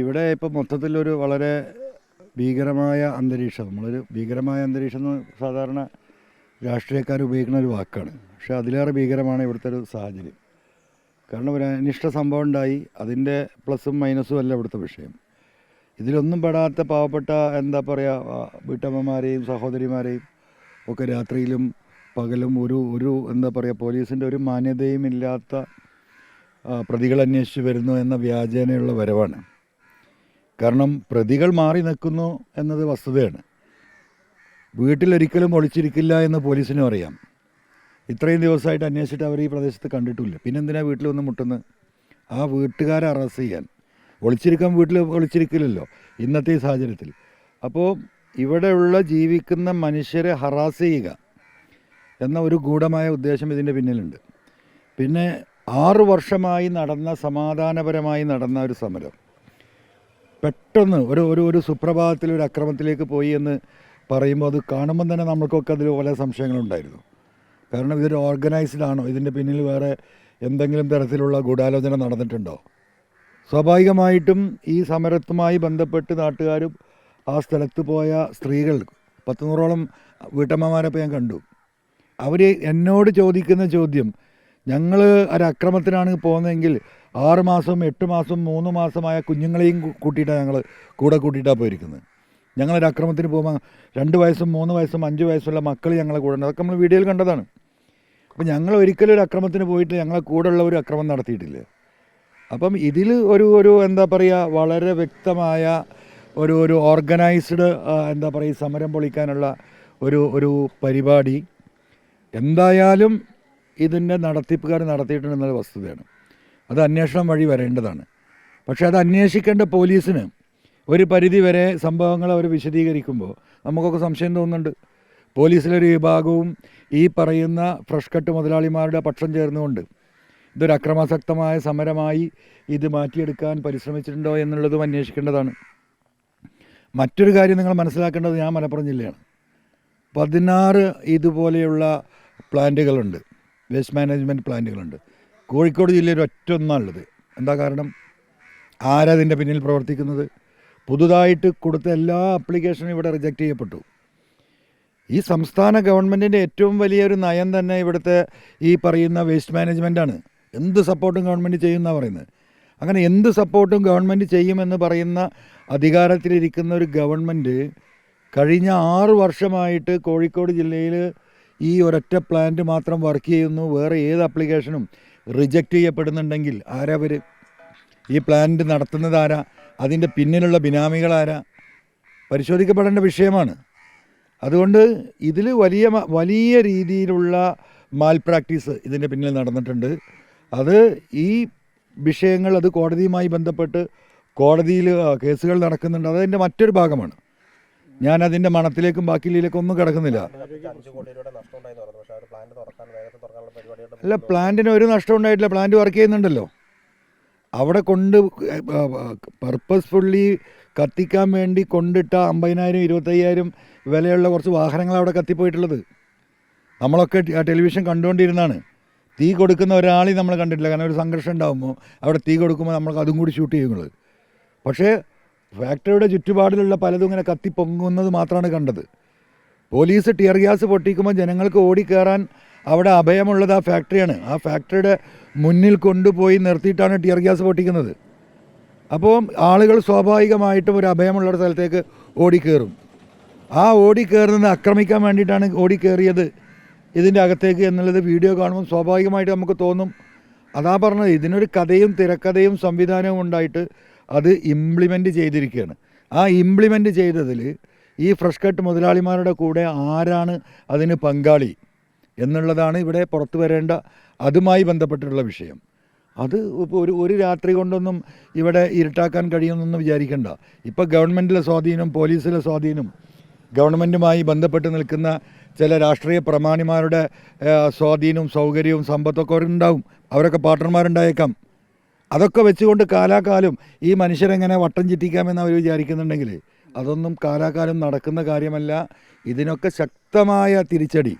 ഇവിടെ ഇപ്പോൾ മൊത്തത്തിലൊരു വളരെ ഭീകരമായ അന്തരീക്ഷം. നമ്മളൊരു ഭീകരമായ അന്തരീക്ഷം എന്ന് സാധാരണ രാഷ്ട്രീയക്കാർ ഉപയോഗിക്കുന്ന ഒരു വാക്കാണ്. പക്ഷേ അതിലേറെ ഭീകരമാണ് ഇവിടുത്തെ ഒരു സാഹചര്യം. കാരണം ഒരു അനിഷ്ട സംഭവം ഉണ്ടായി, അതിൻ്റെ പ്ലസും മൈനസും അല്ല ഇവിടുത്തെ വിഷയം. ഇതിലൊന്നും പെടാത്ത പാവപ്പെട്ട എന്താ പറയുക വീട്ടമ്മമാരെയും സഹോദരിമാരെയും ഒക്കെ രാത്രിയിലും പകലും ഒരു എന്താ പറയുക പോലീസിൻ്റെ ഒരു മാന്യതയും ഇല്ലാത്ത പ്രതികൾ അന്വേഷിച്ച് വരുന്നു എന്ന വ്യാജേനയുള്ള വരവാണ്. കാരണം പ്രതികൾ മാറി നിൽക്കുന്നു എന്നത് വസ്തുതയാണ്. വീട്ടിലൊരിക്കലും ഒളിച്ചിരിക്കില്ല എന്ന് പോലീസിനും അറിയാം. ഇത്രയും ദിവസമായിട്ട് അന്വേഷിച്ചിട്ട് അവർ ഈ പ്രദേശത്ത് കണ്ടിട്ടില്ല. പിന്നെന്തിനാണ് വീട്ടിൽ വന്ന് മുട്ടുന്നത്? ആ വീട്ടുകാരെ അറസ്റ്റ് ചെയ്യാൻ. ഒളിച്ചിരിക്കാൻ വീട്ടിൽ ഒളിച്ചിരിക്കില്ലല്ലോ ഇന്നത്തെ ഈ സാഹചര്യത്തിൽ. അപ്പോൾ ഇവിടെയുള്ള ജീവിക്കുന്ന മനുഷ്യരെ ഹറാസ് ചെയ്യുക എന്ന ഒരു ഗൂഢമായ ഉദ്ദേശം ഇതിൻ്റെ പിന്നിലുണ്ട്. പിന്നെ 6 വർഷമായി നടന്ന സമാധാനപരമായി നടന്ന ഒരു സമരം പെട്ടെന്ന് ഒരു സുപ്രഭാതത്തിൽ ഒരു അക്രമത്തിലേക്ക് പോയി എന്ന് പറയുമ്പോൾ അത് കാണുമ്പം തന്നെ നമ്മൾക്കൊക്കെ അതിൽ പല സംശയങ്ങളുണ്ടായിരുന്നു. കാരണം ഇതൊരു ഓർഗനൈസ്ഡ് ആണോ? ഇതിൻ്റെ പിന്നിൽ വേറെ എന്തെങ്കിലും തരത്തിലുള്ള ഗൂഢാലോചന നടന്നിട്ടുണ്ടോ? സ്വാഭാവികമായിട്ടും ഈ സമരത്തുമായി ബന്ധപ്പെട്ട് നാട്ടുകാരും ആ സ്ഥലത്ത് പോയ സ്ത്രീകൾ 100-100ഓളം വീട്ടമ്മമാരപ്പോൾ ഞാൻ കണ്ടു. അവർ എന്നോട് ചോദിക്കുന്ന ചോദ്യം, ഞങ്ങൾ ഒരക്രമത്തിനാണ് പോകുന്നതെങ്കിൽ 6 മാസം 8 മാസം 3 മാസമായ കുഞ്ഞുങ്ങളെയും കൂട്ടിയിട്ടാണ് ഞങ്ങൾ കൂട്ടിയിട്ടാണ് പോയിരിക്കുന്നത്. ഞങ്ങളൊരു അക്രമത്തിന് പോകുമ്പോൾ 2 വയസ്സും 3 വയസ്സും 5 വയസ്സുള്ള മക്കൾ ഞങ്ങളെ കൂടെ ഉണ്ട്. അതൊക്കെ നമ്മൾ വീഡിയോയിൽ കണ്ടതാണ്. അപ്പോൾ ഞങ്ങൾ ഒരിക്കലും ഒരു അക്രമത്തിന് പോയിട്ട് ഞങ്ങളെ കൂടെയുള്ള ഒരു അക്രമം നടത്തിയിട്ടില്ല. അപ്പം ഇതിൽ ഒരു എന്താ പറയുക വളരെ വ്യക്തമായ ഒരു ഓർഗനൈസ്ഡ് എന്താ പറയുക സമരം പൊളിക്കാനുള്ള ഒരു പരിപാടി എന്തായാലും ഇതിൻ്റെ നടത്തിപ്പുകാർ നടത്തിയിട്ടുണ്ടെന്നത് വസ്തുതയാണ്. അത് അന്വേഷണം വഴി വരേണ്ടതാണ്. പക്ഷേ അത് അന്വേഷിക്കേണ്ട പോലീസിന് ഒരു പരിധി വരെ സംഭവങ്ങൾ അവർ വിശദീകരിക്കുമ്പോൾ നമുക്കൊക്കെ സംശയം തോന്നുന്നുണ്ട്. പോലീസിലൊരു വിഭാഗവും ഈ പറയുന്ന ഫ്രഷ് കട്ട് മുതലാളിമാരുടെ പക്ഷം ചേർന്നുകൊണ്ട് ഇതൊരു അക്രമാസക്തമായ സമരമായി ഇത് മാറ്റിയെടുക്കാൻ പരിശ്രമിച്ചിട്ടുണ്ടോ എന്നുള്ളതും അന്വേഷിക്കേണ്ടതാണ്. മറ്റൊരു കാര്യം നിങ്ങൾ മനസ്സിലാക്കേണ്ടത്, ഞാൻ മലപ്പുറം ജില്ലയാണ്. 16 ഇതുപോലെയുള്ള പ്ലാന്റുകളുണ്ട്, വേസ്റ്റ് മാനേജ്മെൻറ്റ് പ്ലാന്റുകളുണ്ട്. കോഴിക്കോട് ജില്ലയിൽ ഒറ്റൊന്നാണുള്ളത്. എന്താ കാരണം? ആരതിൻ്റെ പിന്നിൽ പ്രവർത്തിക്കുന്നത്? പുതുതായിട്ട് കൊടുത്ത എല്ലാ ആപ്ലിക്കേഷനും ഇവിടെ റിജക്റ്റ് ചെയ്യപ്പെട്ടു. ഈ സംസ്ഥാന ഗവൺമെൻറ്റിൻ്റെ ഏറ്റവും വലിയൊരു നയം തന്നെ ഇവിടുത്തെ ഈ പറയുന്ന വേസ്റ്റ് മാനേജ്മെൻറ്റാണ്. എന്ത് സപ്പോർട്ടും ഗവൺമെൻറ് ചെയ്യുമെന്നാണ് പറയുന്നത്. അങ്ങനെ എന്ത് സപ്പോർട്ടും ഗവൺമെൻറ് ചെയ്യുമെന്ന് പറയുന്ന അധികാരത്തിലിരിക്കുന്ന ഒരു ഗവൺമെൻറ് കഴിഞ്ഞ 6 വർഷമായിട്ട് കോഴിക്കോട് ജില്ലയിൽ ഈ ഒരൊറ്റ പ്ലാന്റ് മാത്രം വർക്ക് ചെയ്യുന്നു. വേറെ ഏത് ആപ്ലിക്കേഷനും റിജക്റ്റ് ചെയ്യപ്പെടുന്നുണ്ടെങ്കിൽ ആരാ? ഈ പ്ലാന്റ് നടത്തുന്നത് ആരാ? അതിൻ്റെ പിന്നിലുള്ള ബിനാമികളാരാ? പരിശോധിക്കപ്പെടേണ്ട വിഷയമാണ്. അതുകൊണ്ട് ഇതിൽ വലിയ രീതിയിലുള്ള മാൽ പ്രാക്ടീസ് ഇതിൻ്റെ പിന്നിൽ നടന്നിട്ടുണ്ട്. അത് ഈ വിഷയങ്ങൾ അത് കോടതിയുമായി ബന്ധപ്പെട്ട് കോടതിയിൽ കേസുകൾ നടക്കുന്നുണ്ട്. അതതിൻ്റെ മറ്റൊരു ഭാഗമാണ്. ഞാനതിൻ്റെ മണത്തിലേക്കും ബാക്കിയിലേക്കും ഒന്നും കിടക്കുന്നില്ല. അല്ല, പ്ലാന്റിന് ഒരു നഷ്ടം ഉണ്ടായിട്ടില്ല. പ്ലാന്റ് വർക്ക് ചെയ്യുന്നുണ്ടല്ലോ. അവിടെ പർപ്പസ്ഫുള്ളി കത്തിക്കാൻ വേണ്ടി കൊണ്ടിട്ട 50,000 25,000 വിലയുള്ള കുറച്ച് വാഹനങ്ങൾ അവിടെ കത്തിപ്പോയിട്ടുള്ളത് നമ്മളൊക്കെ ടെലിവിഷൻ കണ്ടുകൊണ്ടിരുന്നാണ്. തീ കൊടുക്കുന്ന ഒരാളെയും നമ്മൾ കണ്ടിട്ടില്ല. കാരണം ഒരു സംഘർഷം ഉണ്ടാകുമ്പോൾ അവിടെ തീ കൊടുക്കുമ്പോൾ നമ്മൾ അതും കൂടി ഷൂട്ട് ചെയ്യുന്നത്. പക്ഷേ ഫാക്ടറിയുടെ ചുറ്റുപാടിലുള്ള പലതും ഇങ്ങനെ കത്തിപ്പൊങ്ങുന്നത് മാത്രമാണ് കണ്ടത്. പോലീസ് ടിയർ ഗ്യാസ് പൊട്ടിക്കുമ്പോൾ ജനങ്ങൾക്ക് ഓടിക്കയറാൻ അവിടെ അഭയമുള്ളത് ആ ഫാക്ടറിയാണ്. ആ ഫാക്ടറിയുടെ മുന്നിൽ കൊണ്ടുപോയി നിർത്തിയിട്ടാണ് ടിയർ ഗ്യാസ് പൊട്ടിക്കുന്നത്. അപ്പോൾ ആളുകൾ സ്വാഭാവികമായിട്ടും ഒരു അഭയമുള്ള സ്ഥലത്തേക്ക് ഓടിക്കയറും. ആ ഓടിക്കയറുന്നത് ആക്രമിക്കാൻ വേണ്ടിയിട്ടാണ് ഓടിക്കയറിയത് ഇതിൻ്റെ അകത്തേക്ക് എന്നുള്ളത് വീഡിയോ കാണുമ്പോൾ സ്വാഭാവികമായിട്ട് നമുക്ക് തോന്നും. അതാ പറഞ്ഞത്, ഇതിനൊരു കഥയും തിരക്കഥയും സംവിധാനവും ഉണ്ടായിട്ട് അത് ഇംപ്ലിമെൻറ്റ് ചെയ്തിരിക്കുകയാണ്. ആ ഇംപ്ലിമെൻറ്റ് ചെയ്തതിൽ ഈ ഫ്രഷ് കട്ട് മുതലാളിമാരുടെ കൂടെ ആരാണ് അതിന് പങ്കാളി എന്നുള്ളതാണ് ഇവിടെ പുറത്തു വരേണ്ട അതുമായി ബന്ധപ്പെട്ടിട്ടുള്ള വിഷയം. അത് ഇപ്പോൾ ഒരു രാത്രി കൊണ്ടൊന്നും ഇവിടെ ഇരുട്ടാക്കാൻ കഴിയുമെന്നൊന്നും വിചാരിക്കേണ്ട. ഇപ്പോൾ ഗവൺമെൻറ്റിലെ സ്വാധീനം, പോലീസിലെ സ്വാധീനം, ഗവൺമെൻറ്റുമായി ബന്ധപ്പെട്ട് നിൽക്കുന്ന ചില രാഷ്ട്രീയ പ്രമാണിമാരുടെ സ്വാധീനവും സൗകര്യവും സമ്പത്തൊക്കെ ഉണ്ടാവും. അവരൊക്കെ പാർട്ട്ണർമാരുണ്ടായേക്കാം. അതൊക്കെ വെച്ചുകൊണ്ട് കാലാകാലം ഈ മനുഷ്യരെങ്ങനെ വട്ടം ചുറ്റിക്കാമെന്ന് അവർ വിചാരിക്കുന്നുണ്ടെങ്കിൽ അതൊന്നും കാലാകാലം നടക്കുന്ന കാര്യമല്ല. ഇതിനൊക്കെ ശക്തമായ തിരിച്ചടി,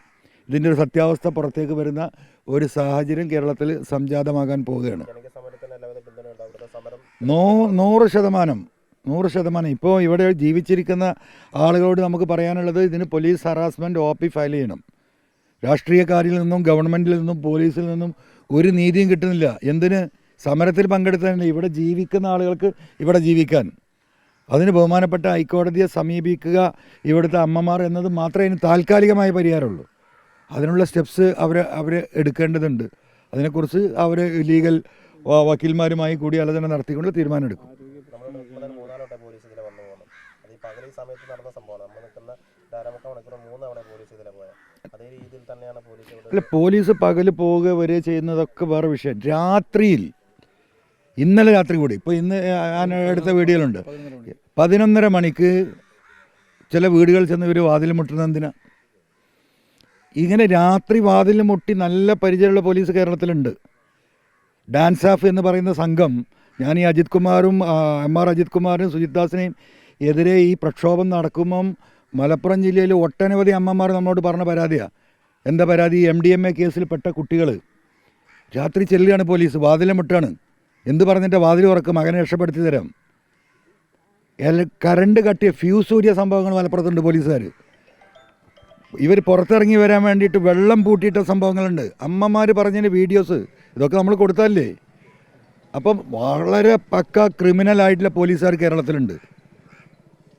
ഇതിൻ്റെ ഒരു സത്യാവസ്ഥ പുറത്തേക്ക് വരുന്ന ഒരു സാഹചര്യം കേരളത്തിൽ സംജാതമാകാൻ പോവുകയാണ്. 100%. ഇപ്പോൾ ഇവിടെ ജീവിച്ചിരിക്കുന്ന ആളുകളോട് നമുക്ക് പറയാനുള്ളത്, ഇതിന് പോലീസ് ഹറാസ്മെൻറ്റ് OP ഫയൽ ചെയ്യണം. രാഷ്ട്രീയക്കാരിൽ നിന്നും ഗവൺമെൻറ്റിൽ നിന്നും പോലീസിൽ നിന്നും ഒരു നീതിയും കിട്ടുന്നില്ല. എന്തിന്? സമരത്തിൽ പങ്കെടുത്തതല്ല, ഇവിടെ ജീവിക്കുന്ന ആളുകൾക്ക് ഇവിടെ ജീവിക്കാൻ. അതിന് ബഹുമാനപ്പെട്ട ഹൈക്കോടതിയെ സമീപിക്കുക ഇവിടുത്തെ അമ്മമാർ എന്നത് മാത്രമേ ഇതിന് താൽക്കാലികമായ പരിഹാരമുള്ളൂ. അതിനുള്ള സ്റ്റെപ്സ് അവർ എടുക്കേണ്ടതുണ്ട്. അതിനെക്കുറിച്ച് അവർ ലീഗൽ വക്കീൽമാരുമായി കൂടിയാലോചന നടത്തിക്കൊണ്ട് തീരുമാനമെടുക്കും. അല്ല, പോലീസ് പകൽ പോവുക വരെ ചെയ്യുന്നതൊക്കെ വേറെ വിഷയം. രാത്രിയിൽ, ഇന്നലെ രാത്രി കൂടി, ഇപ്പോൾ ഇന്ന് ഞാൻ എടുത്ത വീഡിയോയിലുണ്ട്, 11:30 മണിക്ക് ചില വീടുകൾ ചെന്ന് ഇവർ വാതിൽ മുട്ടുന്നത് എന്തിനാ? ഇങ്ങനെ രാത്രി വാതിൽ മുട്ടി നല്ല പരിചയമുള്ള പോലീസ് കേരളത്തിലുണ്ട്. ഡാൻസ് ഓഫ് എന്ന് പറയുന്ന സംഘം, ഞാൻ ഈ അജിത് കുമാറും MR അജിത് കുമാറും സുജിത് ദാസിനെയും എതിരെ ഈ പ്രക്ഷോഭം നടക്കുമ്പം മലപ്പുറം ജില്ലയിൽ ഒട്ടനവധി അമ്മമാർ നമ്മളോട് പറഞ്ഞ പരാതിയാണ്. എന്താ പരാതി? MDMA കേസിൽപ്പെട്ട കുട്ടികൾ രാത്രി ചെല്ലുകയാണ് പോലീസ്, വാതിൽ മുട്ടാണ്. എന്ത് പറഞ്ഞിട്ട് വാതിൽ തുറക്കും, മകനെ രക്ഷപ്പെടുത്തി തരാം. കറണ്ട് കട്ടിയ ഫ്യൂസ് ഊരിയ സംഭവങ്ങൾ മലപ്പുറത്തുണ്ട്. പോലീസുകാർ ഇവർ പുറത്തിറങ്ങി വരാൻ വേണ്ടിയിട്ട് വെള്ളം പൂട്ടിയിട്ട സംഭവങ്ങളുണ്ട്. അമ്മമാർ പറഞ്ഞതിന് വീഡിയോസ് ഇതൊക്കെ നമ്മൾ കൊടുത്താലേ. അപ്പം വളരെ പക്ക ക്രിമിനലായിട്ടുള്ള പോലീസുകാർ കേരളത്തിലുണ്ട്,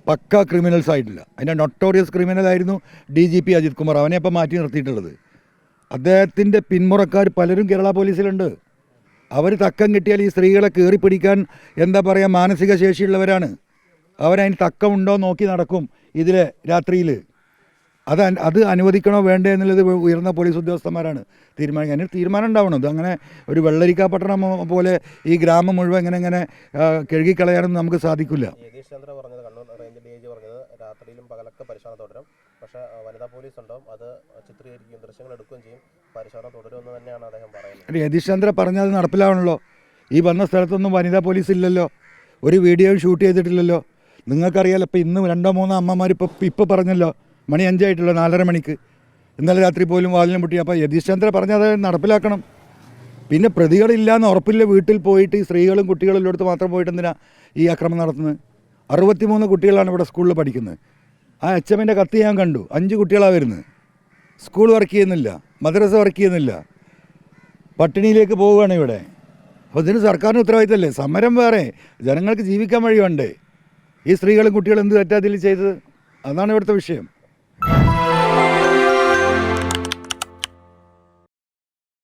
പക്ക ക്രിമിനൽസ് ആയിട്ടില്ല. അതിൻ്റെ നൊട്ടോറിയസ് ക്രിമിനലായിരുന്നു DGP അജിത് കുമാർ. അവനെ അപ്പം മാറ്റി നിർത്തിയിട്ടുള്ളത്. അദ്ദേഹത്തിൻ്റെ പിന്മുറക്കാർ പലരും കേരള പോലീസിലുണ്ട്. അവർ തക്കം കിട്ടിയാൽ ഈ സ്ത്രീകളെ കയറി പിടിക്കാൻ എന്താ പറയുക, മാനസിക ശേഷിയുള്ളവരാണ്. അവരതിന് തക്കമുണ്ടോ നോക്കി നടക്കും ഇതിലെ രാത്രിയിൽ. അത് അനുവദിക്കണോ വേണ്ടേ എന്നുള്ളത് ഉയർന്ന പോലീസ് ഉദ്യോഗസ്ഥന്മാരാണ് തീരുമാനിക്കുക. അതിന് തീരുമാനം ഉണ്ടാവണം. ഇത് അങ്ങനെ ഒരു വെള്ളരിക്ക പട്ടണം പോലെ ഈ ഗ്രാമം മുഴുവൻ ഇങ്ങനെ കഴുകിക്കളയാനൊന്നും നമുക്ക് സാധിക്കില്ല. യതീഷ് ചന്ദ്ര പറഞ്ഞത്, കണ്ണൂർ റേഞ്ച് DIG പറഞ്ഞത്, രാത്രിയിലും പകലൊക്കെ പരിശോധന തുടരും. പക്ഷേ വനിതാ പോലീസ് ഉണ്ടാവും, അത് ചിത്രീകരിക്കുകയും ദൃശ്യങ്ങൾ എടുക്കുകയും ചെയ്യും. പരിശോധന തുടരുമെന്ന് തന്നെയാണ് അദ്ദേഹം പറയുന്നത്. യതീഷ് ചന്ദ്ര പറഞ്ഞത് നടപ്പിലാവണല്ലോ. ഈ വന്ന സ്ഥലത്തൊന്നും വനിതാ പോലീസ് ഇല്ലല്ലോ, ഒരു വീഡിയോ ഷൂട്ട് ചെയ്തിട്ടില്ലല്ലോ. നിങ്ങൾക്കറിയാലോ, ഇപ്പോൾ ഇന്ന് 2-3 അമ്മമാർ ഇപ്പോൾ പറഞ്ഞല്ലോ, മണി 5 ആയിട്ടുള്ള 4:30 മണിക്ക് ഇന്നലെ രാത്രി പോലും വാതിലും മുട്ടി. അപ്പോൾ യതീഷ് ചന്ദ്ര പറഞ്ഞത് നടപ്പിലാക്കണം. പിന്നെ പ്രതികളില്ലാന്ന് ഉറപ്പില്ല വീട്ടിൽ പോയിട്ട് ഈ സ്ത്രീകളും കുട്ടികളും ഉള്ളിടത്ത് മാത്രം പോയിട്ട് എന്തിനാ ഈ അക്രമം നടത്തുന്നത്? 63 കുട്ടികളാണ് ഇവിടെ സ്കൂളിൽ പഠിക്കുന്നത്. ആ HM-ൻ്റെ കത്ത് ഞാൻ കണ്ടു. 5 കുട്ടികളാണ് വരുന്നത്. സ്കൂൾ വർക്ക് ചെയ്യുന്നില്ല, മദ്രസ വർക്ക് ചെയ്യുന്നില്ല, പട്ടിണിയിലേക്ക് പോവുകയാണ് ഇവിടെ. അപ്പോൾ ഇതിന് സർക്കാരിന് ഉത്തരവാദിത്തമല്ലേ? സമരം വേറെ, ജനങ്ങൾക്ക് ജീവിക്കാൻ വഴി വേണ്ടേ? ഈ സ്ത്രീകളും കുട്ടികളും എന്ത് തെറ്റാതിൽ ചെയ്തത്? അതാണ് ഇവിടുത്തെ വിഷയം.